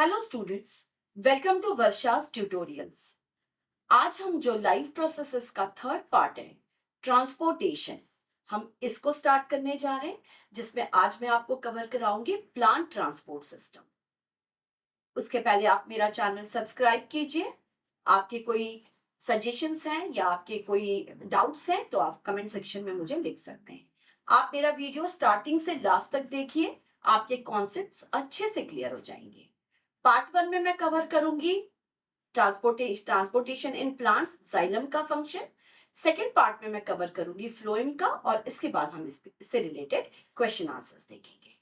Hello students, welcome to Varsha's tutorials. आज हम जो लाइफ प्रोसेसेस का थर्ड पार्ट है, ट्रांसपोर्टेशन, हम इसको स्टार्ट करने जा रहे हैं, जिसमें आज मैं आपको कवर कराऊंगी प्लांट ट्रांसपोर्ट सिस्टम। उसके पहले आप मेरा चैनल सब्सक्राइब कीजिए। आपके कोई सजेशंस हैं या आपके कोई डाउट्स हैं तो आप कमेंट सेक्शन में मुझे लिख सकते हैं। आप मेरा वीडियो स्टार्टिंग से लास्ट तक देखिए, आपके कॉन्सेप्ट्स अच्छे से क्लियर हो जाएंगे। पार्ट वन में मैं कवर करूंगी ट्रांसपोर्टेशन इन प्लांट्स, जाइलम का फंक्शन। सेकेंड पार्ट में मैं कवर करूंगी फ्लोएम का, और इसके बाद हम इससे रिलेटेड क्वेश्चन आंसर्स देखेंगे।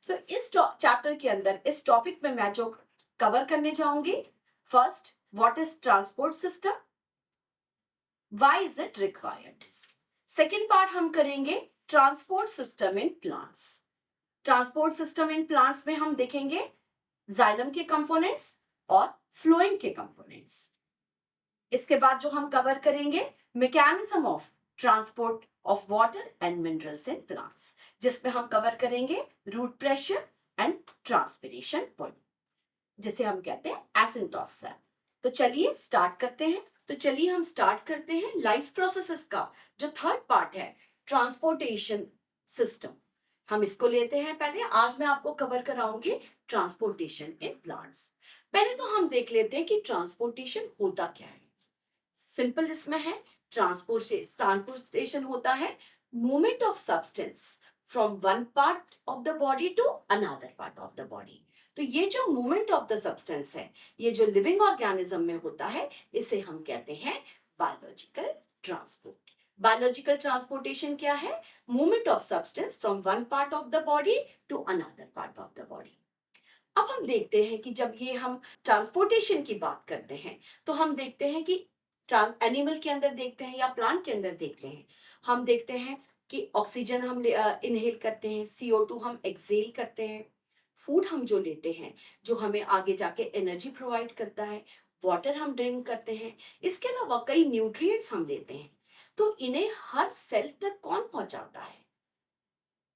तो इस चैप्टर के अंदर इस टॉपिक में मैं जो कवर करने जाऊंगी, first, what is transport system, why is it required. Second part हम करेंगे transport system in plants. Transport system in plants में हम देखेंगे जाइलम के कंपोनेंट्स और फ्लोएम के कंपोनेंट्स। इसके बाद जो हम कवर करेंगे mechanism of transport of water and minerals in plants, जिसमें हम कवर करेंगे root pressure and transpiration point, जिसे हम कहते हैं एसेंट ऑफ सेल। तो चलिए स्टार्ट करते हैं। तो चलिए हम स्टार्ट करते हैं लाइफ प्रोसेसेस का जो थर्ड पार्ट है, ट्रांसपोर्टेशन सिस्टम। हम इसको लेते हैं पहले। आज मैं आपको कवर कराऊंगी ट्रांसपोर्टेशन इन प्लांट्स। पहले तो हम देख लेते हैं कि ट्रांसपोर्टेशन होता क्या है। सिंपल इसमें है, ट्रांसपोर्टेशन होता है movement of substance from one part of the body to another part of the body. तो ये जो मूवमेंट ऑफ द सब्सटेंस है, ये जो लिविंग ऑर्गेनिज्म में होता है, इसे हम कहते हैं बायोलॉजिकल ट्रांसपोर्ट। बायोलॉजिकल ट्रांसपोर्टेशन क्या है? Movement of substance from one part of the body to another part of the body. अब हम देखते हैं कि जब ये हम ट्रांसपोर्टेशन की बात करते हैं तो हम देखते हैं कि एनिमल के अंदर देखते हैं या प्लांट के अंदर देखते हैं, हम देखते हैं कि ऑक्सीजन हम इनहेल करते हैं, CO2 हम एक्सहेल करते हैं। फूड हम जो लेते हैं, जो हमें आगे जाके एनर्जी प्रोवाइड करता है, वाटर हम ड्रिंक करते हैं, इसके अलावा कई न्यूट्रिएंट्स हम लेते हैं। तो इन्हें हर सेल तक कौन पहुंचाता है?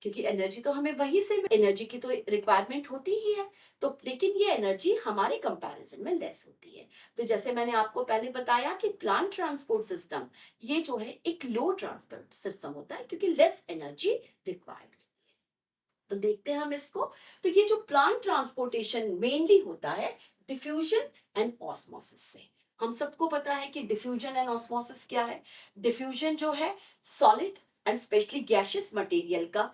क्योंकि एनर्जी तो हमें वहीं से, एनर्जी की तो रिक्वायरमेंट होती ही है। तो लेकिन ये एनर्जी हमारे कंपैरिजन में लेस होती है। तो जैसे मैंने आपको पहले बताया कि प्लांट ट्रांसपोर्ट सिस्टम ये जो है एक लो ट्रांसपोर्ट सिस्टम होता है, क्योंकि लेस एनर्जी रिक्वायर्ड होती है। तो देखते हैं हम इसको। तो ये जो प्लांट ट्रांसपोर्टेशन मेनली होता है डिफ्यूजन एंड ऑस्मोसिस से। हम सबको पता है कि डिफ्यूजन एंड ऑस्मोसिस क्या है। डिफ्यूजन जो है solid and specially gaseous material का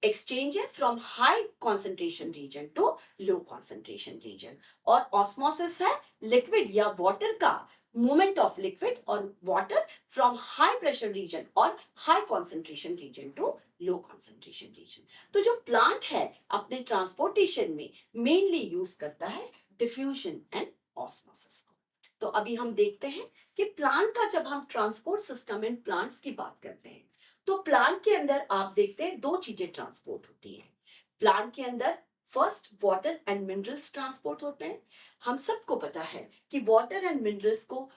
एक्सचेंज है from high concentration region to low concentration region, और ऑस्मोसिस है लिक्विड या वाटर का मूवमेंट ऑफ लिक्विड और water from high pressure region और high concentration region to low concentration region. तो जो प्लांट है अपने ट्रांसपोर्टेशन में मेनली यूज करता है डिफ्यूजन एंड ऑस्मोसिस को। तो अभी हम देखते हैं कि प्लांट का जब हम ट्रांसपोर्ट सिस्टम इन प्लांट्स की बात करते हैं तो प्लांट के अंदर आप देखते हैं दो चीजें ट्रांसपोर्ट होती हैं। प्लांट के अंदर first water and minerals transport होते हैं। हम सबको पता है कि वाटर एंड मिनरल्स को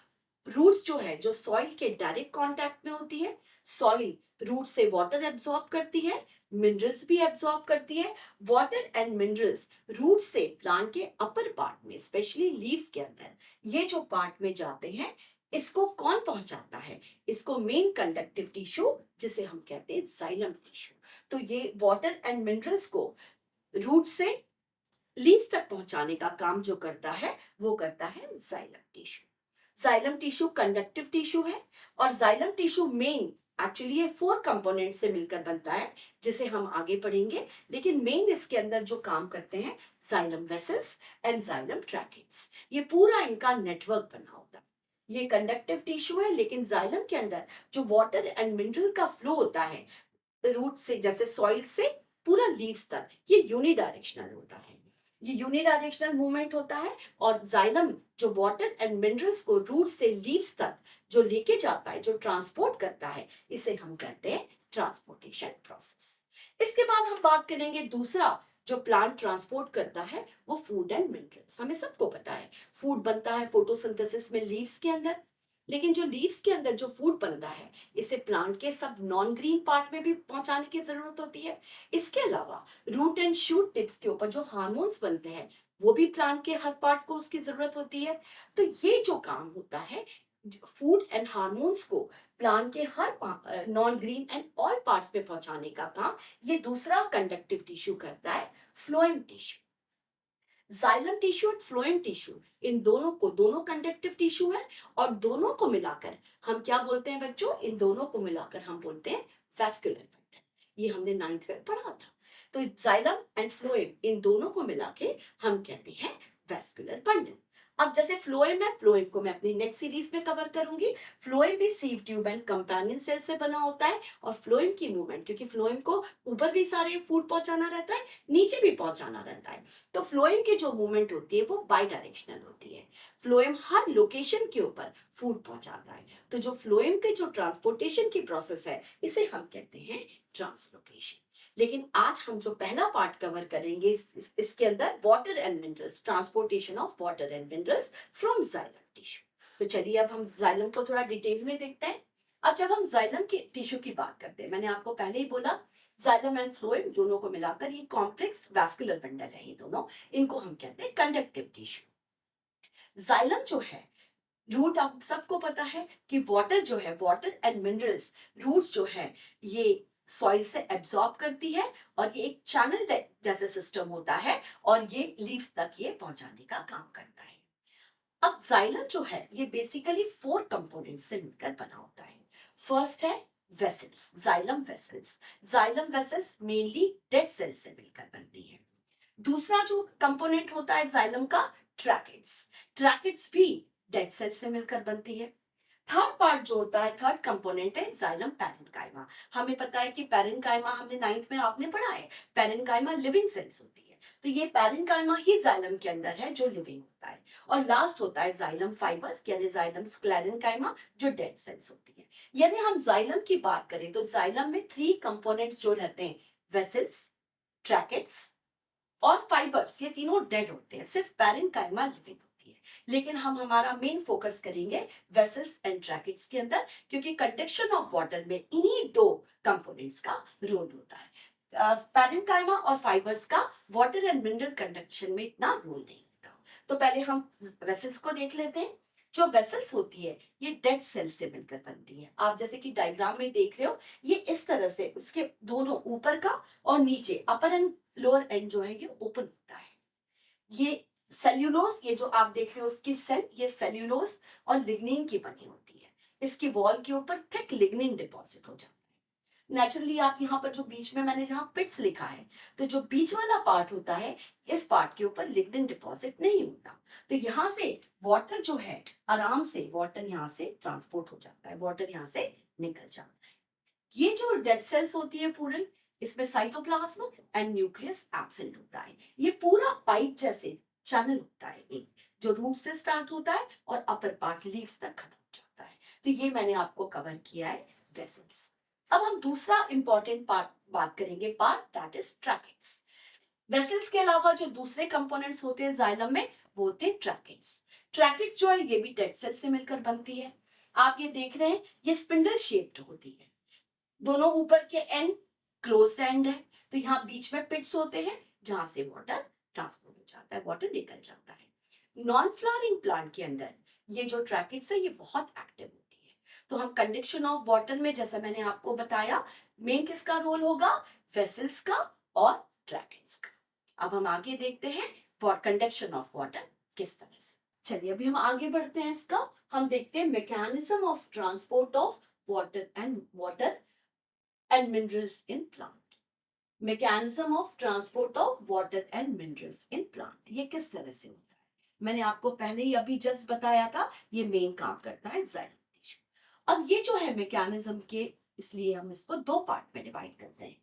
रूट्स जो है, जो सॉइल के डायरेक्ट कांटेक्ट में होती है, सॉइल रूट से वाटर एब्जॉर्ब करती है, मिनरल्स भी एब्जॉर्ब करती है। वाटर एंड मिनरल्स रूट से प्लांट के अपर पार्ट में, स्पेशली लीव्स के अंदर, ये जो पार्ट में जाते हैं, इसको कौन पहुंचाता है? इसको मेन कंडक्टिव टिश्यू, जिसे हम कहते हैं जाइलम टिश्यू। तो ये वाटर एंड मिनरल्स को रूट से लीव्स तक पहुंचाने का काम जो करता है वो करता है xylem tissue. Xylem tissue conductive tissue है, और जाइलम टिश्यू मेन एक्चुअली ये 4 कंपोनेंट से मिलकर बनता है, जिसे हम आगे पढ़ेंगे। लेकिन मेन इसके अंदर जो काम करते हैं xylem vessels and xylem tracheids, ये पूरा इनका नेटवर्क बना होता है। ये कंडक्टिव टिश्यू है, लेकिन जाइलम के अंदर जो वाटर एंड मिनरल का फ्लो होता है रूट से, जैसे सॉइल से पूरा लीव्स तक, ये यूनिडायरेक्शनल होता है। ये यूनिडायरेक्शनल मूवमेंट होता है, और जाइलम जो वाटर एंड मिनरल्स को रूट से लीव्स तक जो लेके जाता है, जो ट्रांसपोर्ट करता है, इसे हम कहते हैं ट्रांसपोर्टेशन प्रोसेस। इसके बाद हम बात करेंगे दूसरा जो प्लांट ट्रांसपोर्ट करता है, वो फूड एंड मिनरल्स। हमें सबको पता है फूड बनता है फोटोसिंथेसिस में लीव्स के अंदर, लेकिन जो लीव्स के अंदर जो फूड बनता है, इसे प्लांट के सब नॉन ग्रीन पार्ट में भी पहुंचाने की जरूरत होती है। इसके अलावा रूट एंड शूट टिप्स के ऊपर जो हार्मोन्स बनते हैं, वो भी प्लांट के हर पार्ट को उसकी जरूरत होती है। तो ये जो काम होता है फूड एंड हार्मोन्स को प्लांट के हर non green and all parts में पहुंचाने का काम ये दूसरा कंडक्टिव टिश्यू करता है, फ्लोएम टिश्यू। जाइलम टिश्यू और फ्लोएम टिश्यू, इन दोनों कंडक्टिव टिश्यू है, और दोनों को मिलाकर हम क्या बोलते हैं बच्चों, इन दोनों को मिलाकर हम बोलते हैं वैस्कुलर बंडल। ये हमने 9th में पढ़ा था। तो जाइलम एंड फ्लोएम, इन दोनों को मिला के हम कहते हैं वैस्कुलर बंडल। अब जैसे फ्लोएम है, फ्लोएम को मैं अपनी नेक्स्ट सीरीज में कवर करूंगी। फ्लोएम भी sieve tube and companion cell से बना होता है, और फ्लोएम की मूवमेंट, क्योंकि फ्लोएम को ऊपर भी सारे फूड पहुंचाना रहता है, नीचे भी पहुंचाना रहता है, तो फ्लोएम की जो मूवमेंट होती है वो बाई डायरेक्शनल होती है। फ्लोएम हर लोकेशन के ऊपर फूड पहुंचाता है। तो जो फ्लोएम के जो ट्रांसपोर्टेशन की प्रोसेस है, इसे हम कहते हैं ट्रांसलोकेशन। लेकिन आज हम जो पहला पार्ट कवर करेंगे इसके अंदर water and minerals, transportation of water and minerals from xylem tissue. तो चलिए अब हम जाइलम को थोड़ा डिटेल में देखते हैं। अब जब हम जाइलम के टिश्यू की बात करते हैं, मैंने आपको पहले ही बोला जाइलम एंड फ्लोएम दोनों को मिलाकर ये कॉम्प्लेक्स वैस्कुलर बंडल है। ये दोनों, इनको हम कहते हैं कंडक्टिव टिश्यू। जाइलम जो है, रूट आप सबको पता है कि वाटर जो है, वाटर एंड मिनरल्स, रूट्स जो है ये सॉइल से एब्जॉर्ब करती है, और ये एक चैनल जैसे सिस्टम होता है, और ये लीव्स तक ये पहुंचाने का काम करता है। अब जाइलम जो है ये बेसिकली 4 कंपोनेंट से मिलकर बना होता है। फर्स्ट है vessels, xylem vessels. Xylem vessels mainly dead cell से मिलकर बनती है। दूसरा जो कंपोनेंट होता है जाइलम का, ट्रैकेट्स। ट्रैकेट्स भी डेड सेल से मिलकर बनती है। थर्ड पार्ट जो होता है, थर्ड कंपोनेंट है जाइलम पैरेन्काइमा। हमें पता है कि पैरेन्काइमा हमने 9th में आपने पढ़ा है, पैरेन्काइमा लिविंग सेल्स होती है। तो ये पैरेन्काइमा ही जाइलम के अंदर है जो लिविंग होता है। और लास्ट होता है जाइलम फाइबर्स यानी जाइलम स्क्लेरेन्काइमा जो डेड सेल्स होती है। यानी हम जाइलम की बात करें तो जाइलम में 3 कंपोनेंट्स जो रहते हैं, वेसल्स, ट्रैकेट्स और फाइबर्स, ये तीनों डेड होते हैं, सिर्फ पैरेन्काइमा लिविंग होती है। लेकिन हम हमारा मेन फोकस करेंगे वेसल्स एंड ट्रैकेट्स के अंदर, क्योंकि कंडक्शन ऑफ वाटर में इन्हीं 2 कंपोनेंट्स का रोल होता है। पैरेन्काइमा और फाइबर्स का वाटर एंड मिनरल कंडक्शन में इतना रोल नहीं होता। तो पहले हम वेसल्स को देख लेते हैं। जो वेसल्स होती है ये डेड सेल से मिलकर बनती है। आप जैसे कि डायग्राम में देख रहे हो, ये इस तरह से उसके दोनों ऊपर का और नीचे अपर एंड लोअर एंड जो है ये ओपन होता है। ये सेल्यूलोज, ये जो आप देख रहे हो उसकी सेल, ये सेल्यूलोज और लिग्निन की बनी होती है। इसकी वॉल के ऊपर थिक लिग्निन डिपॉजिट हो जाता है। नेचुरली आप यहाँ पर जो बीच में मैंने जहाँ पिट्स लिखा है, तो जो बीच वाला पार्ट होता है, इस पार्ट के ऊपर लिग्निन डिपॉजिट नहीं होता। तो यहाँ से वाटर जो है आराम से वाटर यहाँ से ट्रांसपोर्ट हो जाता है, वाटर यहाँ से निकल जाता है। ये जो डेड सेल्स होती है पूरे, इसमें साइटोप्लाज्म एंड न्यूक्लियस एब्सेंट होता है। ये पूरा पाइप जैसे चैनल होता है एक, जो रूट से स्टार्ट होता है और अपर पार्ट लीव्स तक खत्म हो जाता है। तो ये मैंने आपको कवर किया है वेसल्स। अब हम दूसरा इंपॉर्टेंट पार्ट बात करेंगे, part that is tracheids. Vessels के अलावा जो दूसरे कंपोनेंट्स होते हैं जाइलम में, वो होते हैं ट्रैकेट्स। ट्रैकेट्स जो है ये भी डेड सेल से मिलकर बनती है। आप ये देख रहे हैं, ये स्पिंडल शेप्ड होती है, दोनों ऊपर के एंड क्लोज्ड एंड है। तो यहाँ बीच में पिट्स होते हैं जहां से वाटर ट्रांसपोर्ट हो जाता है, वाटर निकल जाता है। नॉन फ्लावरिंग प्लांट के अंदर ये जो ट्रैकेट्स है ये बहुत एक्टिव होती है। तो हम कंडक्शन ऑफ वाटर में, जैसा मैंने आपको बताया, मेन किसका रोल होगा, वेसल्स का और ट्रैकेट्स का। अब हम आगे देखते हैं कंडक्शन ऑफ वाटर किस तरह से। चलिए अभी हम आगे बढ़ते हैं इसका, हम देखते हैं mechanism of transport of water and minerals in plant. Mechanism of transport of water and minerals in plant. ये किस तरह से होता है, मैंने आपको पहले ही अभी जस्ट बताया था, ये मेन काम करता है जाइलम टिश्यू। अब ये जो है मैकेनिज्म के, इसलिए हम इसको 2 पार्ट में डिवाइड करते हैं।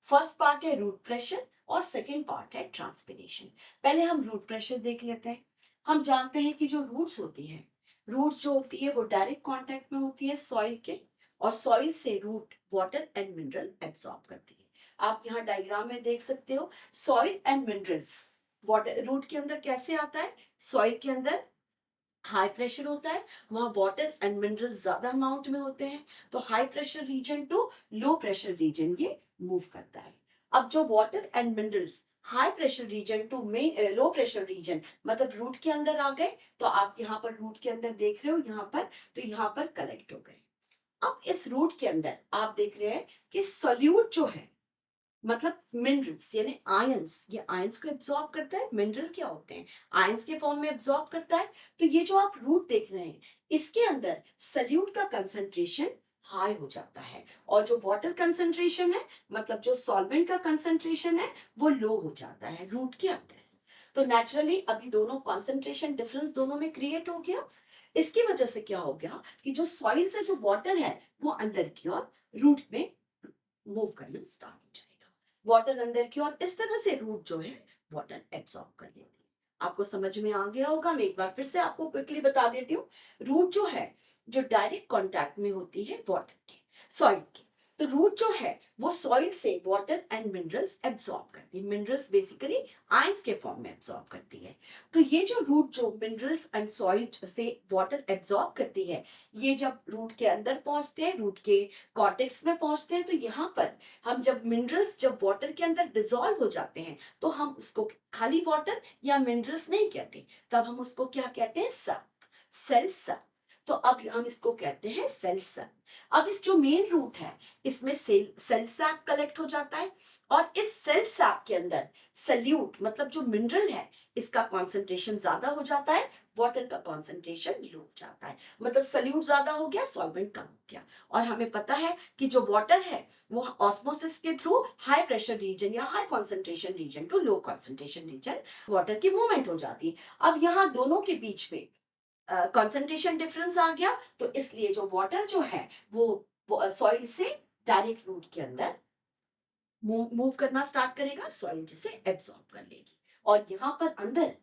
फर्स्ट पार्ट है रूट प्रेशर और सेकेंड पार्ट है ट्रांसपिरेशन। पहले हम रूट प्रेशर देख लेते हैं। हम जानते हैं कि जो रूट्स होती है, रूट्स जो होती है वो डायरेक्ट कांटेक्ट में होती है सॉइल के, और सॉइल से root water and mineral absorb करती है। आप यहाँ डायग्राम में देख सकते हो, soil and mineral water root के अंदर कैसे आता है, सॉइल के अंदर हाई प्रेशर होता है, वहां वाटर एंड मिनरल ज्यादा अमाउंट में होते हैं, तो high pressure region to low pressure region ये मूव करता है। अब जो water and minerals high pressure region to low pressure region, मतलब रूट के अंदर आ गए, तो आप यहाँ पर रूट के अंदर देख रहे हो यहाँ पर, तो यहाँ पर कलेक्ट हो गए। अब इस रूट के अंदर आप देख रहे हैं कि सोल्यूट जो है, मतलब मिनरल्स यानी आयंस, ये आयंस को एब्जॉर्ब करता है। मिनरल क्या होते हैं, आयंस के फॉर्म में एब्जॉर्ब करता है। तो ये जो आप रूट देख रहे हैं, इसके अंदर सल्यूट का कंसंट्रेशन हाई हो जाता है, और जो वाटर कंसंट्रेशन है, मतलब जो सॉल्वेंट का कंसंट्रेशन है, वो लो हो जाता है रूट के अंदर। तो नेचुरली अभी दोनों कंसंट्रेशन डिफरेंस दोनों में क्रिएट हो गया। इसकी वजह से क्या हो गया कि जो सॉइल से जो वाटर है वो अंदर की ओर रूट में मूव करना स्टार्ट हो जाएगा। वाटर अंदर की ओर, इस तरह से रूट जो है वाटर एब्सॉर्ब कर लेती है। आपको समझ में आ गया होगा, मैं एक बार फिर से आपको क्विकली बता देती हूँ। रूट जो है, जो डायरेक्ट कांटेक्ट में होती है वाटर के, सॉइल के, तो रूट जो है वो सॉइल से वाटर एंड मिनरल्स एब्सॉर्ब करती है। मिनरल्स बेसिकली आयंस के फॉर्म में एब्सॉर्ब करती है। तो ये जो रूट जो मिनरल्स एंड सॉइल से वाटर एब्सॉर्ब करती है, ये जब रूट के अंदर पहुंचते हैं, रूट के कॉर्टेक्स में पहुंचते हैं, तो यहाँ पर हम जब मिनरल्स जब वाटर के अंदर डिसॉल्व हो जाते हैं, तो हम उसको खाली वाटर या मिनरल्स नहीं कहते, तब हम उसको क्या कहते हैं, सैप, सेल सैप। तो अब हम इसको कहते हैं सेल सैप। अब इस जो मेन रूट है, इसमें सेल सैप कलेक्ट हो जाता है, और इस सेल सैप के अंदर सल्यूट, मतलब जो मिनरल है, इसका कॉन्सेंट्रेशन ज्यादा हो जाता है, वाटर का कॉन्सेंट्रेशन लो हो जाता है। मतलब सल्यूट ज्यादा हो गया, सॉल्वेंट कम हो गया। और हमें पता है कि जो वाटर है वो ऑस्मोसिस के थ्रू हाई प्रेशर रीजन या high concentration region to low concentration region water की मूवमेंट हो जाती है। अब यहाँ दोनों के बीच में कंसंट्रेशन डिफरेंस आ गया, तो इसलिए जो वाटर जो है वो सॉइल से डायरेक्ट रूट के अंदर मूव करना स्टार्ट करेगा, सॉइल जिसे एब्सॉर्ब कर लेगी, और यहाँ पर अंदर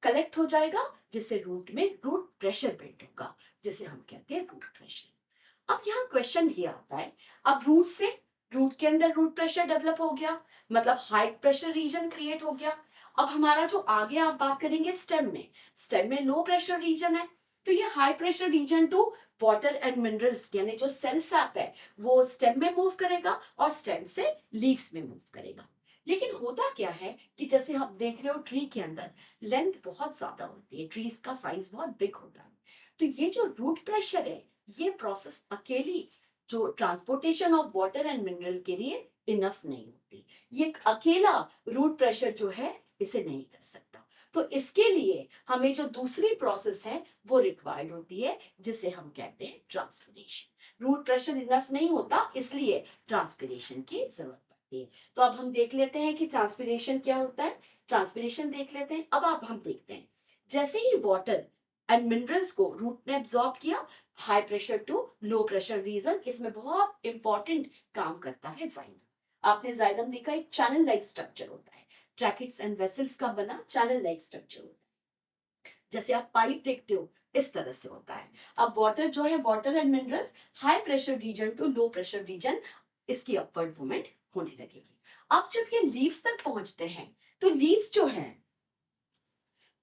कलेक्ट हो जाएगा, जिससे रूट में रूट प्रेशर बिल्ड होगा, जिसे हम कहते हैं रूट प्रेशर। अब यहाँ क्वेश्चन ये आता है, अब रूट से रूट के अंदर रूट प्रेशर डेवलप हो गया, मतलब हाई प्रेशर रीजन क्रिएट हो गया। अब हमारा जो आगे आप बात करेंगे स्टेम में, स्टेम में लो प्रेशर रीजन है, तो ये high pressure region to water and minerals यानी जो सेल सैप है वो स्टेम में मूव करेगा, और स्टेम से लीव्स में मूव करेगा। लेकिन होता क्या है कि जैसे आप देख रहे हो ट्री के अंदर लेंथ बहुत ज्यादा होती है, ट्रीज का साइज बहुत बिग होता है, तो ये जो रूट प्रेशर है, ये प्रोसेस अकेली जो transportation of water and mineral के लिए इनफ नहीं होती। ये अकेला रूट प्रेशर जो है इसे नहीं कर सकता। तो इसके लिए हमें जो दूसरी प्रोसेस है वो रिक्वायर्ड होती है, जिसे हम कहते हैं ट्रांसपिरेशन। रूट प्रेशर इनफ नहीं होता, इसलिए ट्रांसपिरेशन की जरूरत पड़ती है। तो अब हम देख लेते हैं कि ट्रांसपिरेशन क्या होता है। ट्रांसपिरेशन देख लेते हैं। अब हम देखते हैं, जैसे ही वाटर एंड मिनरल्स को रूट ने एब्सॉर्ब किया, high pressure to low pressure region, इसमें बहुत इंपॉर्टेंट काम करता है जाइलम। आपने जाइलम देखा, एक चैनल लाइक स्ट्रक्चर होता है, ट्रैकिट्स एंड वेसल्स का बना चैनल लाइक स्ट्रक्चर होता है। जैसे आप पाइप देखते हो, इस तरह से होता है। अब वाटर जो है, water and minerals high pressure region to low pressure region, इसकी अपवर्ड मूवमेंट होने लगेगी। अब जब ये लीव्स तक पहुंचते हैं, तो लीव्स जो है,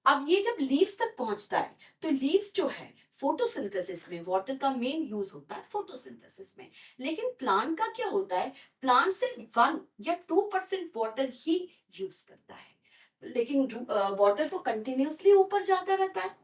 अब ये जब लीव्स तक पहुंचता है, तो लीव्स जो है फोटोसिंथेसिस में, वाटर का मेन यूज होता है फोटोसिंथेसिस में। लेकिन प्लांट का क्या होता है, प्लांट सिर्फ 1 या 2% वाटर ही यूज करता है, लेकिन वाटर तो कंटिन्यूसली ऊपर जाता रहता है।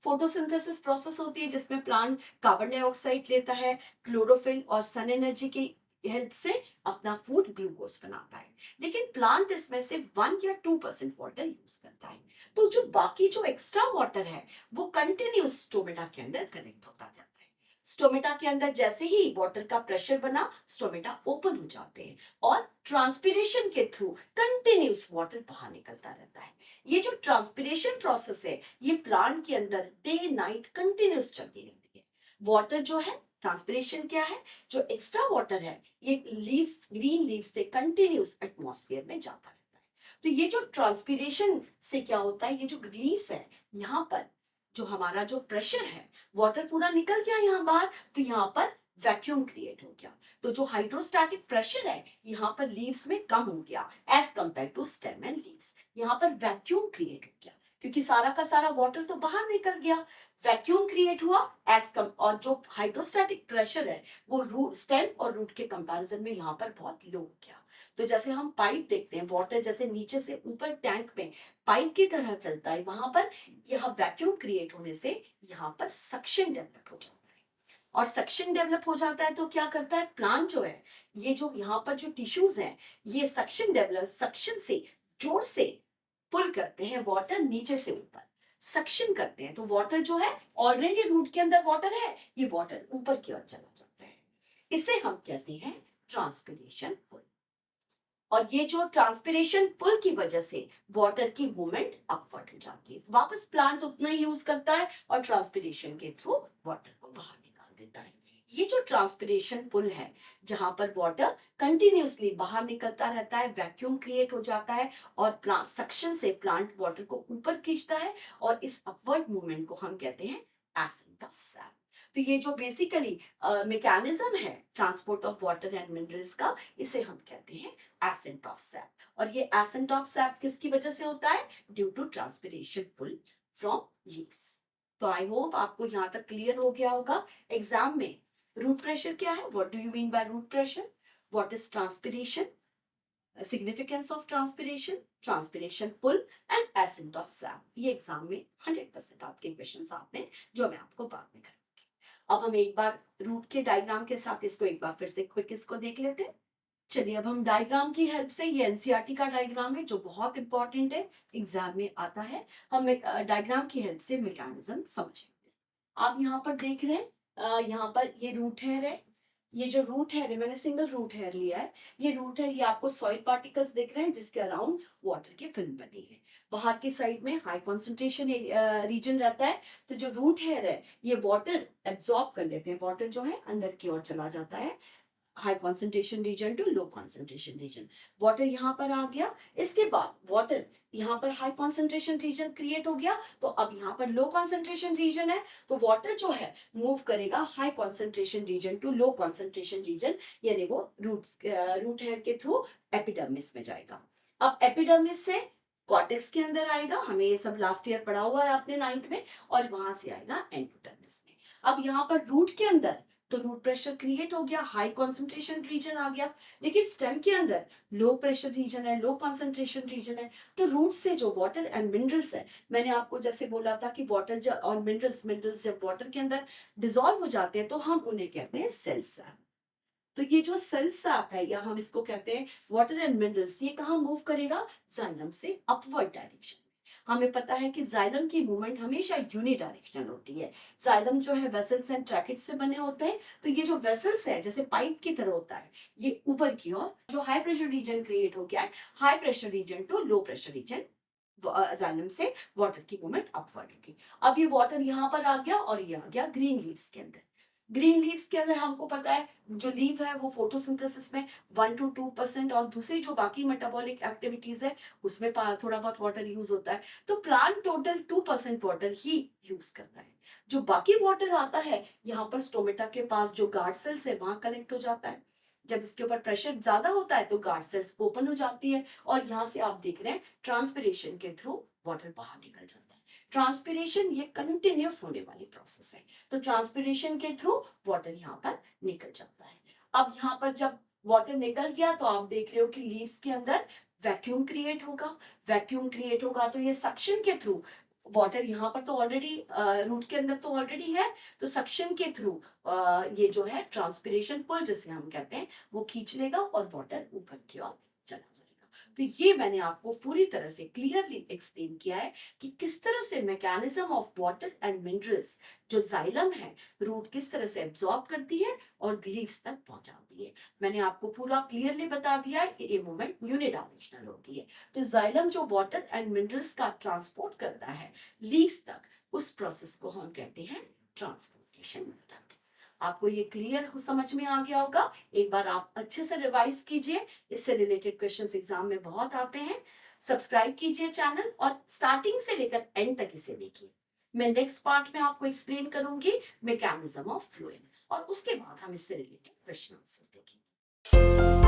फोटोसिंथेसिस प्रोसेस होती है जिसमें प्लांट कार्बन डाइऑक्साइड लेता है, क्लोरोफिल और सन एनर्जी की हेल्प से अपना फूड ग्लूकोज बनाता है। लेकिन प्लांट इसमें सिर्फ 1 या 2% वाटर यूज करता है। तो जो बाकी जो एक्स्ट्रा वाटर है वो कंटिन्यूस स्टोमेटा के अंदर कलेक्ट होता जाता है। स्टोमेटा के अंदर जैसे ही वाटर का प्रेशर बना, स्टोमेटा ओपन हो जाते हैं, और ट्रांसपिरेशन के थ्रू कंटिन्यूस वाटर बाहर निकलता रहता है। ये जो ट्रांसपिरेशन प्रोसेस है, ये प्लांट के अंदर डे नाइट कंटिन्यूस चलती रहती है। वाटर जो है, ट्रांसपिरेशन क्या है, जो एक्स्ट्रा वाटर है ये लीव्स, ग्रीन लीव्स से कंटिन्यूस एटमॉस्फेयर में जाता रहता है। तो ये जो ट्रांसपिरेशन से क्या होता है, ये जो लीव्स है, यहाँ पर जो हमारा जो प्रेशर है, वाटर पूरा निकल गया यहाँ बाहर, तो यहाँ पर वैक्यूम क्रिएट हो गया। तो जो हाइड्रोस्टैटिक प्रेशर है यहाँ पर लीव्स में कम हो गया as compare to stem and leaves. यहाँ पर वैक्यूम क्रिएट हो गया। क्योंकि सारा का सारा वाटर तो बाहर निकल गया, वैक्यूम क्रिएट हुआ एज कम, और जो हाइड्रोस्टैटिक प्रेशर है वो रूट, स्टेम और रूट के कंपैरिजन में यहाँ पर बहुत लो हो गया। तो जैसे हम पाइप देखते हैं, वाटर जैसे नीचे से ऊपर टैंक में पाइप की तरह चलता है, वहां पर यहाँ वैक्यूम क्रिएट होने से यहाँ पर सक्शन डेवलप हो जाता है। और सक्शन डेवलप हो जाता है तो क्या करता है प्लांट जो है, ये जो यहाँ पर जो टिश्यूज हैं, ये सक्शन से जोर से पुल करते हैं वाटर नीचे से ऊपर, सक्शन करते हैं, तो वाटर जो है ऑलरेडी रूट के अंदर वाटर है, ये वाटर ऊपर की ओर चला जाता है। इसे हम कहते हैं ट्रांसपिरेशन पुल। और ये जो ट्रांसपिरेशन पुल की वजह से वाटर की मूवमेंट अपवर्ड हो जाती है, वापस प्लांट उतना ही यूज करता है और ट्रांसपिरेशन के थ्रू वाटर को बाहर निकाल देता है। ये जो ट्रांसपिरेशन पुल है, जहां पर वाटर कंटिन्यूअसली बाहर निकलता रहता है, वैक्यूम क्रिएट हो जाता है और प्लांट सक्शन से प्लांट वाटर को ऊपर खींचता है, और इस अपवर्ड मूवमेंट को हम कहते हैं एसेंट ऑफ सैप। तो ये जो बेसिकली मैकेनिज्म है transport of water and minerals का, इसे हम कहते हैं एसेंट ऑफ सैप। और ये एसेंट ऑफ सैप किसकी वजह से होता है? Due to transpiration pull from leaves. तो आई होप आपको यहाँ तक क्लियर हो गया होगा। एग्जाम में रूट प्रेशर क्या है, what do you mean by root pressure, what is transpiration, significance of transpiration, transpiration pull and ascent of sap, ये एग्जाम में 100% आपके क्वेश्चंस आते हैं, जो मैं आपको बाद में करूंगी। अब हम एक बार रूट के डायग्राम के साथ इसको एक बार फिर से क्विक इसको देख लेते हैं। चलिए अब हम डायग्राम की हेल्प से, ये एनसीईआरटी का डायग्राम है जो बहुत इंपॉर्टेंट है, एग्जाम में आता है, हम डायग्राम की हेल्प से मैकेनिज्म समझ लेते हैं। आप यहाँ पर देख रहे हैं, यहाँ पर ये रूट हेयर है, ये जो रूट हेयर है, मैंने सिंगल रूट हेयर लिया है, ये रूट हेयर, ये आपको सॉइल पार्टिकल्स दिख रहे हैं जिसके अराउंड वाटर की फिल्म बनी है। बाहर की साइड में हाई कॉन्सेंट्रेशन रीजन रहता है, तो जो रूट हेयर है ये वाटर एब्जॉर्ब कर लेते हैं, वाटर जो है अंदर की ओर चला जाता है, high concentration region to low concentration region, water यहाँ पर आ गया। इसके बाद वाटर यहाँ पर हाई कॉन्सेंट्रेशन रीजन क्रिएट हो गया, तो अब यहाँ पर लो कॉन्सेंट्रेशन रीजन है, तो वाटर जो है मूव करेगा high concentration region to low concentration region, यानी वो रूट हेयर के थ्रू एपिडर्मिस में जाएगा। अब एपिडर्मिस से कॉर्टेक्स के अंदर आएगा, हमें ये सब लास्ट ईयर पढ़ा हुआ है आपने 9th में, और वहां से आएगा एंडोडर्मिस में। अब यहाँ पर रूट के अंदर तो रूट प्रेशर क्रिएट हो गया, हाई कॉन्सेंट्रेशन रीजन आ गया, लेकिन स्टेम के अंदर लो प्रेशर रीजन है, लो कॉन्सेंट्रेशन रीजन है। तो रूट से जो वाटर एंड मिनरल्स है, मैंने आपको जैसे बोला था कि वाटर जब और मिनरल्स जब वाटर के अंदर डिसॉल्व हो जाते हैं तो हम उन्हें कहते हैं सेल सैप। तो ये जो सेल सैप है, या हम इसको कहते हैं वाटर एंड मिनरल्स, ये कहाँ मूव करेगा? जाइलम से अपवर्ड डायरेक्शन। हमें पता है कि जाइलम की मूवमेंट हमेशा यूनिडायरेक्शनल होती है। जाइलम जो है वेसल्स एंड ट्रैकेट्स से बने होते हैं, तो ये जो वेसल्स है जैसे पाइप की तरह होता है, ये ऊपर की ओर जो हाई प्रेशर रीजन क्रिएट हो गया है, high pressure region to low pressure region, xylem से वाटर की मूवमेंट अपवर्ड होगी। अब ये वाटर यहाँ पर आ गया और ये आ गया ग्रीन लीव्स के अंदर। ग्रीन लीव्स के अंदर हमको पता है जो लीव है वो फोटोसिंथेसिस में 1 to 2%, और दूसरी जो बाकी मेटाबॉलिक एक्टिविटीज है उसमें थोड़ा बहुत वाटर यूज होता है, तो प्लांट टोटल 2% वाटर ही यूज करता है। जो बाकी वाटर आता है यहाँ पर स्टोमेटा के पास जो गार्ड सेल्स है वहां कलेक्ट हो जाता है। जब इसके ऊपर प्रेशर ज्यादा होता है तो गार्ड सेल्स ओपन हो जाती है, और यहाँ से आप देख रहे हैं ट्रांसपिरेशन के थ्रू वाटर बाहर निकल जाता है। ट्रांसपिरेशन ये कंटिन्यूस होने वाली प्रोसेस है, तो ट्रांसपिरेशन के थ्रू वाटर यहाँ पर निकल जाता है। अब यहाँ पर जब वाटर निकल गया तो आप देख रहे हो कि लीव्स के अंदर वैक्यूम क्रिएट होगा, वैक्यूम क्रिएट होगा तो ये सक्शन के थ्रू वाटर यहाँ पर तो ऑलरेडी रूट के अंदर तो ऑलरेडी है, तो सक्शन के थ्रू ये जो है ट्रांसपिरेशन पुल जिसे हम कहते हैं वो खींच लेगा और वाटर ऊपर की ओर चला जाएगा। तो ये मैंने आपको पूरी तरह से क्लियरली एक्सप्लेन किया है कि किस तरह से mechanism of water and minerals जो जाइलम है रूट किस तरह से एब्जॉर्ब करती है और लीव्स तक पहुंचाती है। मैंने आपको पूरा क्लियरली बता दिया है कि ये मूवमेंट यूनिडायरेक्शनल होती है। तो जाइलम जो वाटर एंड मिनरल्स का ट्रांसपोर्ट करता है लीव्स तक, उस प्रोसेस को हम कहते हैं ट्रांसपोर्टेशन मेथड। आपको ये क्लियर समझ में आ गया होगा। एक बार आप अच्छे से रिवाइज कीजिए, इससे रिलेटेड क्वेश्चंस एग्जाम में बहुत आते हैं। सब्सक्राइब कीजिए चैनल और स्टार्टिंग से लेकर एंड तक इसे देखिए। मैं नेक्स्ट पार्ट में आपको एक्सप्लेन करूंगी मैकेनिज्म ऑफ फ्लोएम, और उसके बाद हम इससे रिलेटेड क्वेश्चन आंसर्स देखेंगे।